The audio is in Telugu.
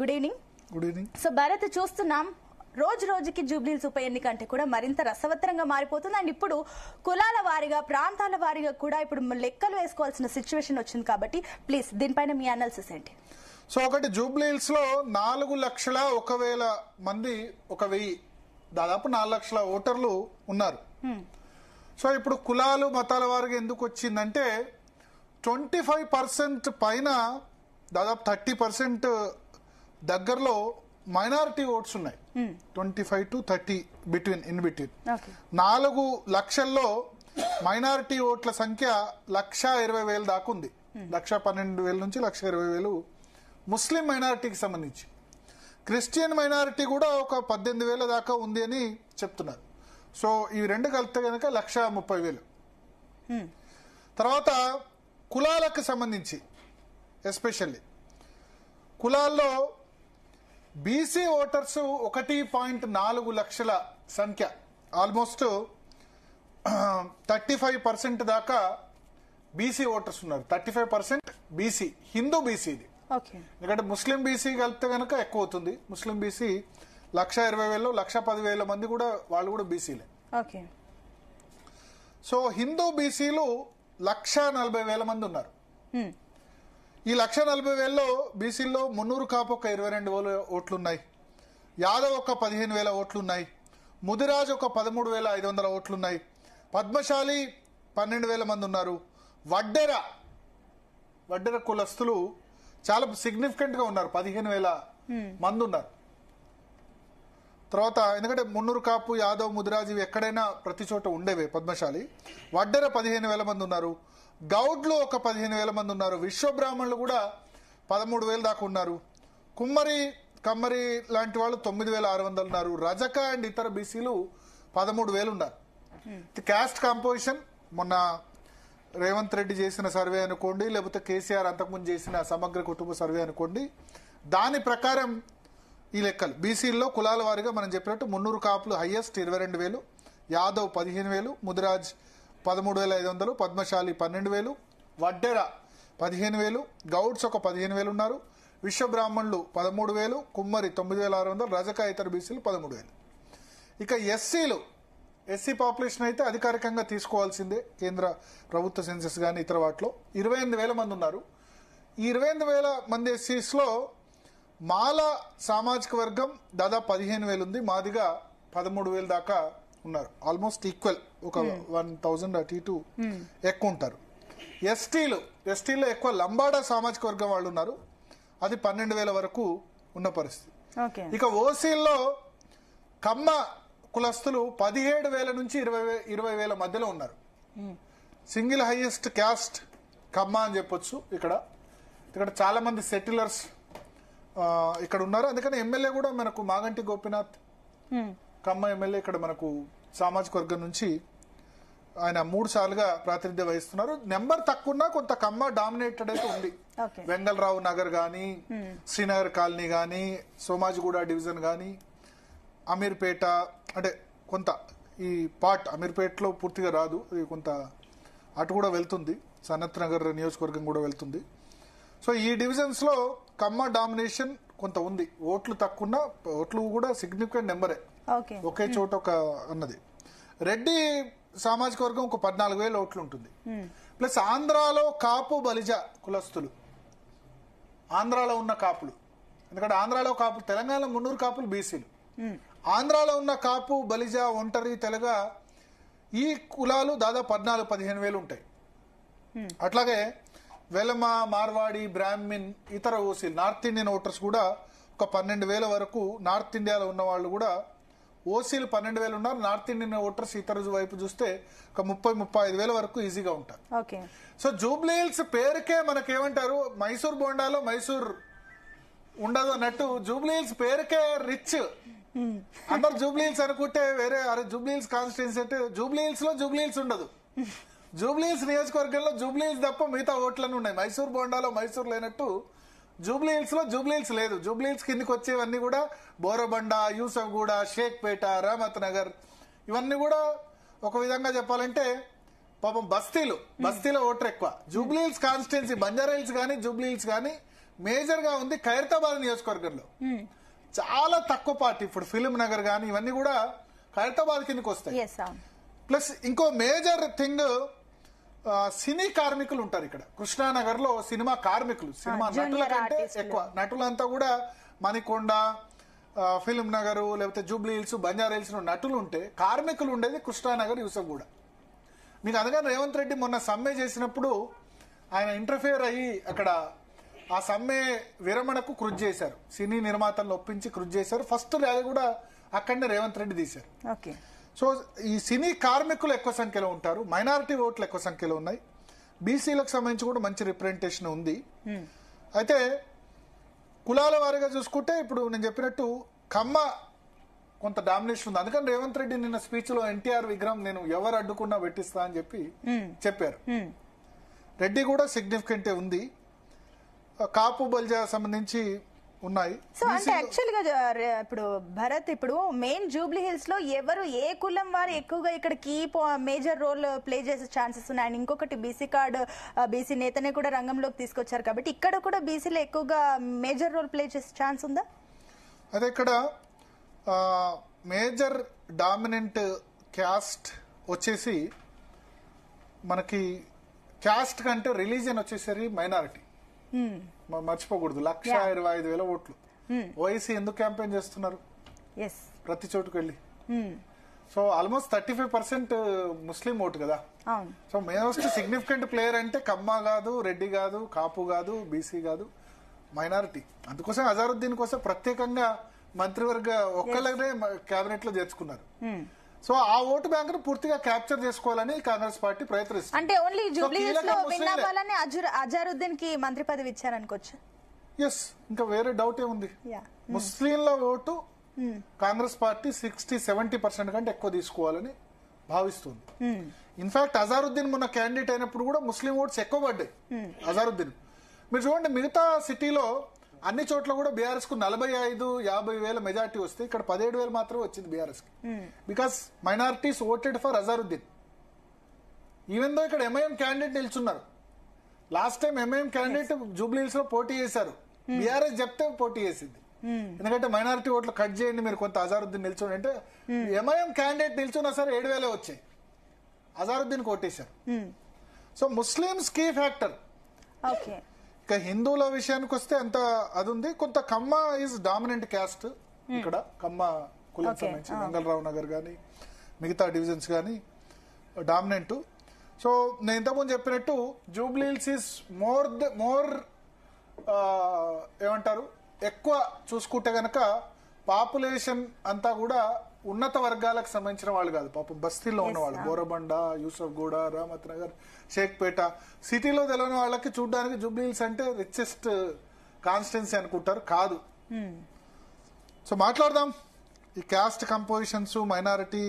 Good evening. Good evening. So Bharat చూస్తున్నాం, రోజు రోజుకి జూబ్లీహిల్స్ ఉప ఎన్నిక అంటే కూడా మరింత రసవత్తరంగా మారిపోతుంది. అండ్ ఇప్పుడు కులాల వారీగా, ప్రాంతాల వారీగా కూడా ఇప్పుడు లెక్కలు వేసుకోవాల్సిన సిచ్యువేషన్ వచ్చింది. కాబట్టి ప్లీజ్ దీనిపైన మీ అనాలిసిస్ ఏంటి? సో ఒకటి, జూబ్లీహిల్స్ లో 4,01,000 మంది, 1,000 దాదాపు 4 లక్షల ఓటర్లు ఉన్నారు. సో ఇప్పుడు కులాలు మతాల వారిగా ఎందుకు వచ్చిందంటే 25% పైన, దాదాపు 30% దగ్గరలో మైనారిటీ ఓట్స్ ఉన్నాయి. 25 to 30 ఇన్ బిట్వీన్. 4 లక్షల్లో మైనారిటీ ఓట్ల సంఖ్య 1,20,000 దాకా ఉంది. 1,12,000 నుంచి 1,20,000 ముస్లిం మైనారిటీకి సంబంధించి. క్రిస్టియన్ మైనారిటీ కూడా ఒక 18,000 దాకా ఉంది అని చెప్తున్నారు. సో ఇవి రెండు కలిపితే కనుక 1,30,000. తర్వాత కులాలకు సంబంధించి ఎస్పెషల్లీ కులాల్లో బీసీ ఓటర్స్ 1.4 లక్షల సంఖ్య, ఆల్మోస్ట్ 35% దాకా బీసీ ఓటర్స్ ఉన్నారు. 35% బీసీ, హిందూ బీసీ ఇది. ఎందుకంటే ముస్లిం బీసీ కలిపితే కనుక ఎక్కువ అవుతుంది. ముస్లిం బీసీ 1,20,000, 1,10,000 మంది కూడా, వాళ్ళు కూడా బీసీలే. సో హిందూ బీసీలు 1,40,000 మంది ఉన్నారు. ఈ 1,40,000లో బీసీల్లో మున్నూరు కాపు ఒక 22,000 ఓట్లున్నాయి, యాదవ్ ఒక 15,000 ఓట్లున్నాయి, ముదిరాజ్ ఒక 13,500 ఓట్లున్నాయి, పద్మశాలి 12,000 మంది ఉన్నారు, వడ్డెర కులస్తులు చాలా సిగ్నిఫికెంట్ గా ఉన్నారు, 15,000 మంది ఉన్నారు. తర్వాత ఎందుకంటే మున్నూరు కాపు, యాదవ్, ముదిరాజ్ ఇవి ఎక్కడైనా ప్రతి చోట ఉండేవే. పద్మశాలి, వడ్డెర 15,000 మంది ఉన్నారు, గౌడ్లు ఒక 15,000 మంది ఉన్నారు, విశ్వబ్రాహ్మణులు కూడా 13,000 దాకా ఉన్నారు, కమ్మరి లాంటి వాళ్ళు 9,600 ఉన్నారు, రజక అండ్ ఇతర బీసీలు 13,000 ఉన్నారు. క్యాస్ట్ కాంపోజిషన్ మొన్న రేవంత్ రెడ్డి చేసిన సర్వే అనుకోండి, లేకపోతే కేసీఆర్ అంతకుముందు చేసిన సమగ్ర కుటుంబ సర్వే అనుకోండి, దాని ప్రకారం ఈ లెక్కలు బీసీల్లో కులాల వారిగా మనం చెప్పినట్టు మున్నూరు కాపులు హైయెస్ట్ 22,000, యాదవ్ 15,000, ముదిరాజ్ 13,500, పద్మశాలి 12,000, వడ్డెర 15,000, గౌడ్స్ ఒక 15,000 ఉన్నారు, విశ్వబ్రాహ్మణులు 13,000, కుమ్మరి 9,600, రజక ఇతర బీసీలు 13,000. ఇక ఎస్సీ పాపులేషన్ అయితే అధికారికంగా తీసుకోవాల్సిందే, కేంద్ర ప్రభుత్వ సెన్సెస్ కానీ ఇతర వాటిలో 28,000 మంది ఉన్నారు. ఈ 28,000 మంది ఎస్సీస్ లో మాల సామాజిక వర్గం దాదాపు 15,000 ఉంది, మాదిగా 13,000 దాకా ఉన్నారు. ఆల్మోస్ట్ ఈక్వల్, ఒక 1,000 అటు ఇటు ఎక్కువ ఉంటారు. ఎస్టీలో ఎక్కువ లంబాడా సామాజిక వర్గం వాళ్ళు ఉన్నారు, అది 12,000 వరకు ఉన్న పరిస్థితి. ఇక ఓసీల్లో కమ్మ కులస్తులు 17,000 నుంచి 20,000 మధ్యలో ఉన్నారు. సింగిల్ హైయెస్ట్ క్యాస్ట్ కమ్మ అని చెప్పొచ్చు. ఇక్కడ చాలా మంది సెటిలర్స్ ఇక్కడ ఉన్నారు. అందుకని ఎమ్మెల్యే కూడా మనకు మాగంటి గోపీనాథ్ కమ్మ ఎమ్మెల్యే ఇక్కడ మనకు సామాజిక వర్గం నుంచి ఆయన 3 సార్లుగా ప్రాతినిధ్యం వహిస్తున్నారు. నెంబర్ తక్కువ కొంత కమ్మ డామినేటెడ్ అయితే ఉంది. వెంగళరావు నగర్ గానీ, శ్రీనగర్ కాలనీ గానీ, సోమాజిగూడ డివిజన్ గానీ, అమీర్పేట, అంటే కొంత ఈ పార్ట్ అమీర్పేటలో పూర్తిగా రాదు, అది కొంత అటు కూడా వెళ్తుంది, సనత్ నగర్ నియోజకవర్గం కూడా వెళ్తుంది. సో ఈ డివిజన్స్ లో కమ్మ డామినేషన్ కొంత ఉంది. ఓట్లు తక్కువ, ఓట్లు కూడా సిగ్నిఫికెంట్ నెంబరే, ఒకే చోట ఒక అన్నది. రెడ్డి సామాజిక వర్గం ఒక 14,000 ఓట్లు ఉంటుంది. ప్లస్ ఆంధ్రాలో కాపు బలిజ కులస్తులు, ఆంధ్రాలో ఉన్న కాపులు, ఎందుకంటే ఆంధ్రాలో కాపులు, తెలంగాణలో మున్నూరు కాపులు బీసీలు, ఆంధ్రాలో ఉన్న కాపు బలిజ ఒంటరి తెలగ ఈ కులాలు దాదాపు 14,000-15,000 ఉంటాయి. అట్లాగే వెలమ, మార్వాడి, బ్రాహ్మిన్, ఇతర ఓసీలు, నార్త్ ఇండియన్ ఓటర్స్ కూడా ఒక 12,000 వరకు, నార్త్ ఇండియాలో ఉన్న వాళ్ళు కూడా ఓసీలు 12,000 ఉన్నారు. నార్త్ ఇండియన్ ఓటర్స్ ఇతర వైపు చూస్తే ఒక 30-35,000 వరకు ఈజీగా ఉంటారు. సో జూబ్లీహిల్స్ పేరుకే మనకేమంటారు, మైసూర్ బోండాలో మైసూర్ ఉండదు అన్నట్టు, జూబ్లీహిల్స్ పేరుకే రిచ్. అందరు జూబ్లీహిల్స్ అనుకుంటే వేరే, అరే జూబ్లీహిల్స్ కాన్స్టిట్యున్సీ అంటే జూబ్లీహిల్స్ లో జూబ్లీహిల్స్ ఉండదు. జూబ్లీహిల్స్ నియోజకవర్గంలో జూబ్లీహిల్స్ తప్ప మిగతా ఓట్లన్నీ ఉన్నాయి. మైసూర్ బోండాలో మైసూర్ లేనట్టు జూబ్లీహిల్స్ లో జూబ్లీహిల్స్ లేదు. జూబ్లీహిల్స్ కిందకి వచ్చేవన్నీ కూడా బోరబండ, యూసఫ్గూడ, షేక్పేట, రహమత్ నగర్, ఇవన్నీ కూడా ఒక విధంగా చెప్పాలంటే పాపం బస్తీలో ఓటర్ ఎక్కువ. జూబ్లీహిల్స్ కాన్స్టిట్యున్సీ, బంజారా హిల్స్ కానీ జూబ్లీహిల్స్ కానీ మేజర్ గా ఉంది ఖైరతాబాద్ నియోజకవర్గంలో. చాలా తక్కువ పార్టీ. ఇప్పుడు ఫిలిం నగర్ గానీ ఇవన్నీ కూడా ఖైరతాబాద్ కిందకి వస్తాయి. ప్లస్ ఇంకో మేజర్ థింగ్, సినీ కార్మికులు ఉంటారు ఇక్కడ కృష్ణానగర్ లో. సినిమా కార్మికులు, సినిమా నటుల కంటే ఎక్కువ. నటులంతా కూడా మణికొండ, ఫిలిం నగర్, లేకపోతే జూబ్లీ హిల్స్, బంజారా హిల్స్ నటులు ఉంటే కార్మికులు ఉండేది కృష్ణానగర్, యూసఫ్గూడ. మీకు అందుకని రేవంత్ రెడ్డి మొన్న సమ్మె చేసినప్పుడు ఆయన ఇంటర్ఫియర్ అయ్యి అక్కడ ఆ సమ్మె విరమణకు కృషి చేశారు. సినీ నిర్మాతలను ఒప్పించి కృషి చేశారు. ఫస్ట్ ర్యాలీ కూడా అక్కడనే రేవంత్ రెడ్డి తీశారు. సో ఈ సినీ కార్మికులు ఎక్కువ సంఖ్యలో ఉంటారు. మైనారిటీ ఓట్లు ఎక్కువ సంఖ్యలో ఉన్నాయి. బీసీలకు సంబంధించి కూడా మంచి రిప్రజెంటేషన్ ఉంది. అయితే కులాల వారీగా చూసుకుంటే ఇప్పుడు నేను చెప్పినట్టు కమ్మ కొంత డామినేషన్ ఉంది. అందుకని రేవంత్ రెడ్డి నిన్న స్పీచ్ లో ఎన్టీఆర్ విగ్రహం నేను ఎవరు అడ్డుకున్నా పెట్టిస్తా అని చెప్పారు. రెడ్డి కూడా సిగ్నిఫికెంట్ ఉంది. కాపు బల్జా సంబంధించి ఉన్నాయి. సో అంటే యాక్చువల్ గా ఇప్పుడు భరత్, ఇప్పుడు మెయిన్ జూబ్లీ హిల్స్ లో ఎవరు ఏ కులం వారు ఎక్కువగా ఇక్కడ కీ మేజర్ రోల్ ప్లే చేసే ఛాన్సెస్ ఉన్నాయి. అండ్ ఇంకొకటి బీసీ కార్డు, బీసీ నేతనే కూడా రంగంలోకి తీసుకొచ్చారు కాబట్టి ఇక్కడ కూడా బీసీలో ఎక్కువగా మేజర్ రోల్ ప్లే చేసే ఛాన్స్ ఉందా? అదే ఇక్కడ మేజర్ డామినెంట్ క్యాస్ట్ వచ్చేసి మనకి క్యాస్ట్ కంటే రిలీజియన్ వచ్చేసరి మైనారిటీ. మర్చిపోకూడదు. 1,25,000 ఓట్లు. ఓఐసీ ఎందుకు క్యాంపెయిన్ చేస్తున్నారు ప్రతి చోటుకు వెళ్ళి? సో ఆల్మోస్ట్ 35% ముస్లిం ఓటు కదా. సో మోస్ట్ సిగ్నిఫికెంట్ ప్లేయర్ అంటే కమ్మ కాదు, రెడ్డి కాదు, కాపు కాదు, బీసీ కాదు, మైనారిటీ. అందుకోసం అజారుద్దీన్ కోసం ప్రత్యేకంగా మంత్రివర్గ ఒక్కళ్ళనే కేబినెట్ లో చేర్చుకున్నారు. సో ఆ ఓటు బ్యాంక్ ను పూర్తిగా క్యాప్చర్ చేసుకోవాలని కాంగ్రెస్ పార్టీ ప్రయత్నిస్తుంది. అంటే ఓన్లీ జూబ్లీ హిల్స్ లో విన్ అవ్వాలని అజారుద్దీన్ కి మంత్రి పదవి ఇచ్చారనుకోవచ్చు. ఎస్, ఇంకా వేరే డౌట్ ఏముంది? ముస్లింల ఓటు కాంగ్రెస్ పార్టీ 60-70% కంటే ఎక్కువ తీసుకోవాలని భావిస్తుంది. ఇన్ఫాక్ట్ అజారుద్దీన్ మొన్న క్యాండిడేట్ అయినప్పుడు కూడా ముస్లిం ఓట్స్ ఎక్కువ పడ్డాయి అజారుద్దీన్. మీరు చూడండి, మిగతా సిటీలో అన్ని చోట్ల కూడా బీఆర్ఎస్ కు 45-50 మెజార్టీ వస్తే ఇక్కడ 17,000 మాత్రమే వచ్చింది బీఆర్ఎస్ కి. Because minorities voted for Azharuddin. Even though ఇక్కడ ఎంఐఎం క్యాండిడేట్ నిల్చున్నారు. Last time MIM candidate Jubilee hills లో పోటీ చేశారు. బీఆర్ఎస్ చెప్తే పోటీ చేసింది. ఎందుకంటే మైనారిటీ ఓట్లు కట్ చేయండి మీరు, కొంత అజారుద్దీన్ నిల్చోండి అంటే ఎంఐఎం క్యాండిడేట్ నిల్చున్నా సరే 7,000 వచ్చాయి. అజారుద్దీన్ కోటేశారు. So Muslims key factor. ఇక హిందువుల విషయానికి వస్తే అంత అది ఉంది. కొంత కమ్మ ఈజ్ డామినెంట్ క్యాస్ట్ ఇక్కడ. కమ్మ కులం సంబంధించి మంగళరావు నగర్ గానీ మిగతా డివిజన్స్ గానీ డామినెంట్. సో నేను ఇంతకుముందు చెప్పినట్టు జూబ్లీ హిల్స్ ఈజ్ మోర్ ఏమంటారు, ఎక్కువ చూసుకుంటే గనక పాపులేషన్ అంతా కూడా ఉన్నత వర్గాలకు సంబంధించిన వాళ్ళు కాదు. పాపం బస్తీల్లో ఉన్నవాళ్ళు, బోరబండ, యూసఫ్గూడ, రహమత్ నగర్, షేక్పేట, సిటీలో తెలియని వాళ్ళకి చూడడానికి జూబ్లీ హిల్స్ అంటే రిచెస్ట్ కాన్స్టిట్యున్సీ అనుకుంటారు. కాదు. సో మాట్లాడదాం ఈ క్యాస్ట్ కంపోజిషన్స్, మైనారిటీ